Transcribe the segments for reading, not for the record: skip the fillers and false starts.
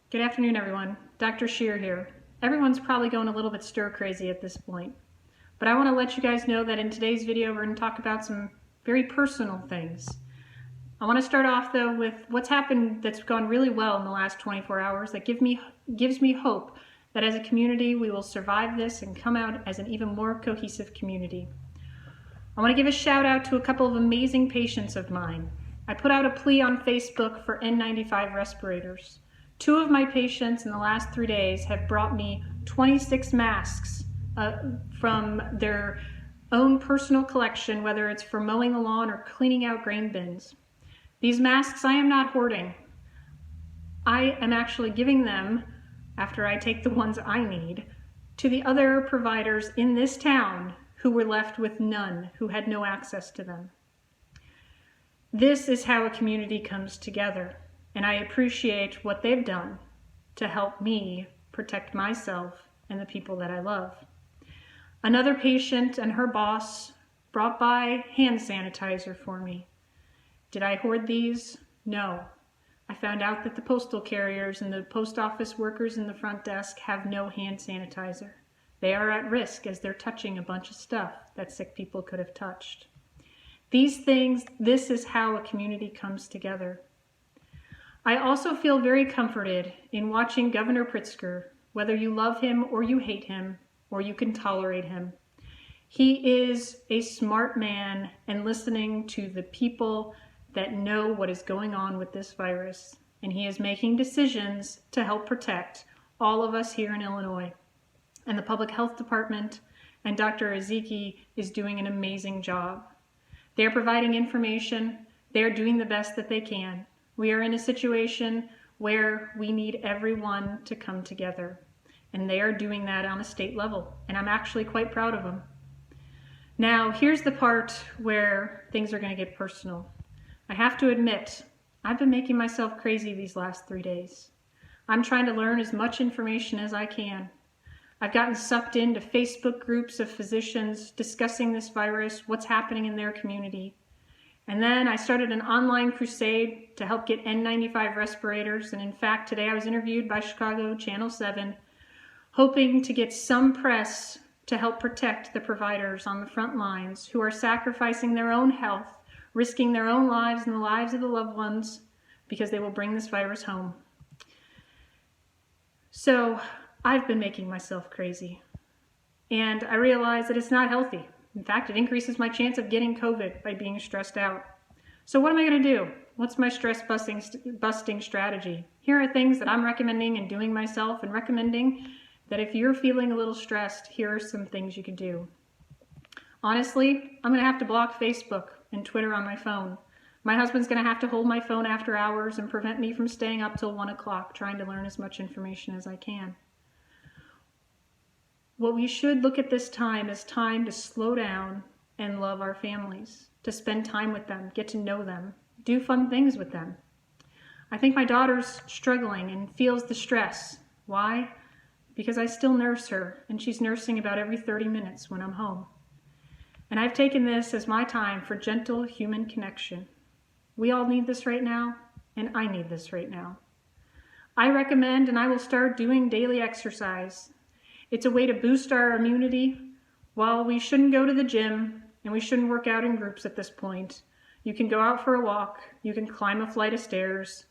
Good afternoon, everyone. Dr. Scherer here. Everyone's probably going a little bit stir crazy at this point, but I want to let you guys know that in today's video we're going to talk about some very personal things. I want to start off though with what's happened that's gone really well in the last 24 hours that gives me hope that as a community we will survive this and come out as an even more cohesive community. I want to give a shout out to a couple of amazing patients of mine. I put out a plea on Facebook for N95 respirators. 2 of my patients in the last 3 days have brought me 26 masks from their own personal collection, whether it's for mowing the lawn or cleaning out grain bins. These masks I am not hoarding. I am actually giving them, after I take the ones I need, to the other providers in this town who were left with none, who had no access to them. This is how a community comes together. And I appreciate what they've done to help me protect myself and the people that I love. Another patient and her boss brought by hand sanitizer for me. Did I hoard these? No. I found out that the postal carriers and the post office workers in the front desk have no hand sanitizer. They are at risk as they're touching a bunch of stuff that sick people could have touched. These things, this is how a community comes together. I also feel very comforted in watching Governor Pritzker, whether you love him or you hate him, or you can tolerate him. He is a smart man and listening to the people that know what is going on with this virus. And he is making decisions to help protect all of us here in Illinois. And the Public Health Department and Dr. Ezeki is doing an amazing job. They're providing information. They're doing the best that they can. We are in a situation where we need everyone to come together, and they are doing that on a state level, and I'm actually quite proud of them. Now, here's the part where things are going to get personal. I have to admit, I've been making myself crazy these last 3 days. I'm trying to learn as much information as I can. I've gotten sucked into Facebook groups of physicians discussing this virus, what's happening in their community. And then I started an online crusade to help get N95 respirators. And in fact, today I was interviewed by Chicago Channel 7, hoping to get some press to help protect the providers on the front lines who are sacrificing their own health, risking their own lives and the lives of the loved ones because they will bring this virus home. So I've been making myself crazy. And I realize that it's not healthy. In fact, it increases my chance of getting COVID by being stressed out. So what am I going to do? What's my stress busting strategy? Here are things that I'm recommending and doing myself, and recommending that if you're feeling a little stressed, here are some things you can do. Honestly, I'm going to have to block Facebook and Twitter on my phone. My husband's going to have to hold my phone after hours and prevent me from staying up till 1 o'clock trying to learn as much information as I can. What we should look at this time as time to slow down and love our families, to spend time with them, get to know them, do fun things with them. I think my daughter's struggling and feels the stress. Why? Because I still nurse her, and she's nursing about every 30 minutes when I'm home. And I've taken this as my time for gentle human connection. We all need this right now, and I need this right now. I recommend, and I will start doing daily exercise. It's a way to boost our immunity. While we shouldn't go to the gym and we shouldn't work out in groups at this point, you can go out for a walk, you can climb a flight of stairs,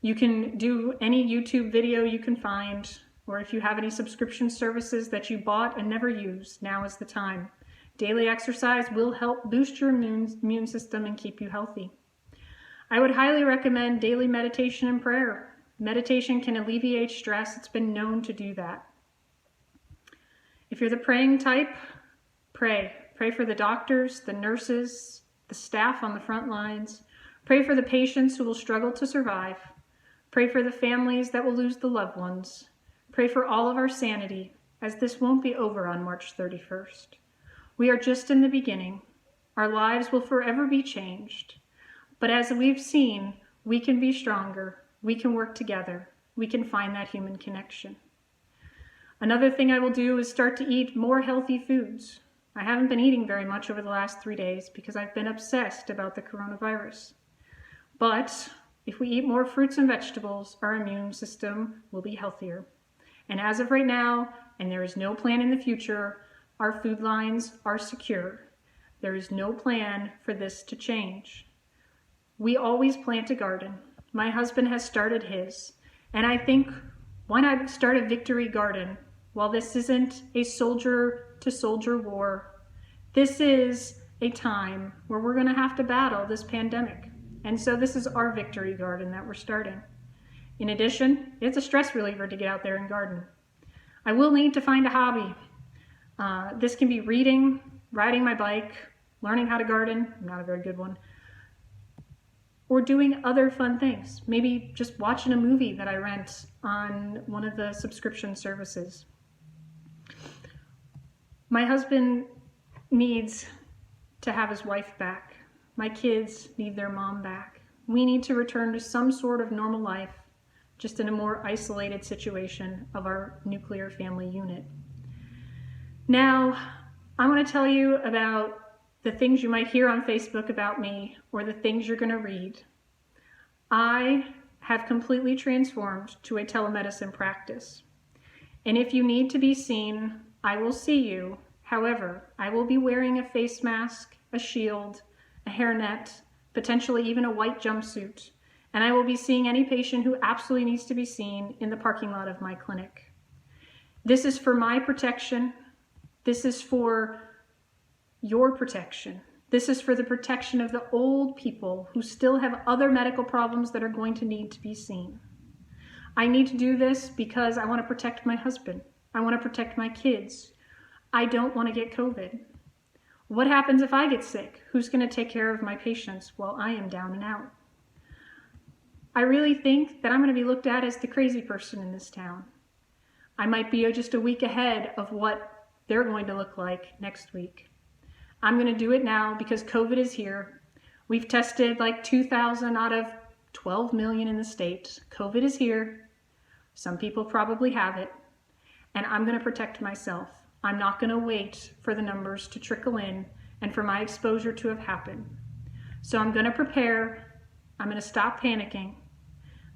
you can do any YouTube video you can find, or if you have any subscription services that you bought and never used, now is the time. Daily exercise will help boost your immune system and keep you healthy. I would highly recommend daily meditation and prayer. Meditation can alleviate stress. It's been known to do that. If you're the praying type, pray. Pray for the doctors, the nurses, the staff on the front lines. Pray for the patients who will struggle to survive. Pray for the families that will lose the loved ones. Pray for all of our sanity, as this won't be over on March 31st. We are just in the beginning. Our lives will forever be changed. But as we've seen, we can be stronger. We can work together. We can find that human connection. Another thing I will do is start to eat more healthy foods. I haven't been eating very much over the last 3 days because I've been obsessed about the coronavirus. But If we eat more fruits and vegetables, our immune system will be healthier. And as of right now, and there is no plan in the future, our food lines are secure. There is no plan for this to change. We always plant a garden. My husband has started his. And I think, why not start a victory garden? While this isn't a soldier-to-soldier war, this is a time where we're going to have to battle this pandemic. And so this is our victory garden that we're starting. In addition, it's a stress reliever to get out there and garden. I will need to find a hobby. This can be reading, riding my bike, learning how to garden, not a very good one, or doing other fun things. Maybe just watching a movie that I rent on one of the subscription services. My husband needs to have his wife back. My kids need their mom back. We need to return to some sort of normal life, just in a more isolated situation of our nuclear family unit. Now, I want to tell you about the things you might hear on Facebook about me, or the things you're going to read. I have completely transformed to a telemedicine practice. And if you need to be seen, I will see you. However, I will be wearing a face mask, a shield, a hairnet, potentially even a white jumpsuit, and I will be seeing any patient who absolutely needs to be seen in the parking lot of my clinic. This is for my protection. This is for your protection. This is for the protection of the old people who still have other medical problems that are going to need to be seen. I need to do this because I want to protect my husband. I want to protect my kids. I don't want to get COVID. What happens if I get sick? Who's going to take care of my patients while I am down and out? I really think that I'm going to be looked at as the crazy person in this town. I might be just a week ahead of what they're going to look like next week. I'm going to do it now because COVID is here. We've tested like 2,000 out of 12 million in the state. COVID is here. Some people probably have it. And I'm going to protect myself. I'm not going to wait for the numbers to trickle in and for my exposure to have happened. So I'm going to prepare. I'm going to stop panicking.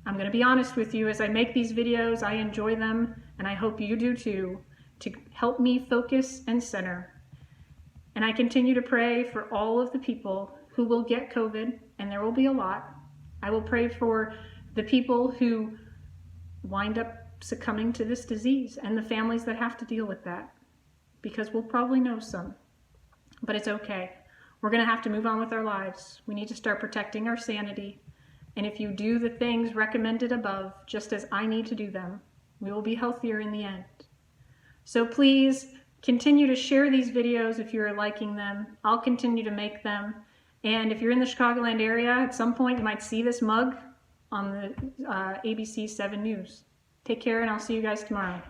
I'm going to be honest with you. As I make these videos, I enjoy them, and I hope you do too, to help me focus and center. And I continue to pray for all of the people who will get COVID, and there will be a lot. I will pray for the people who wind up succumbing to this disease and the families that have to deal with that, because we'll probably know some. But it's okay. We're going to have to move on with our lives. We need to start protecting our sanity. And if you do the things recommended above, just as I need to do them, we will be healthier in the end. So please continue to share these videos if you're liking them. I'll continue to make them. And if you're in the Chicagoland area, at some point you might see this mug on the ABC 7 News. Take care, and I'll see you guys tomorrow.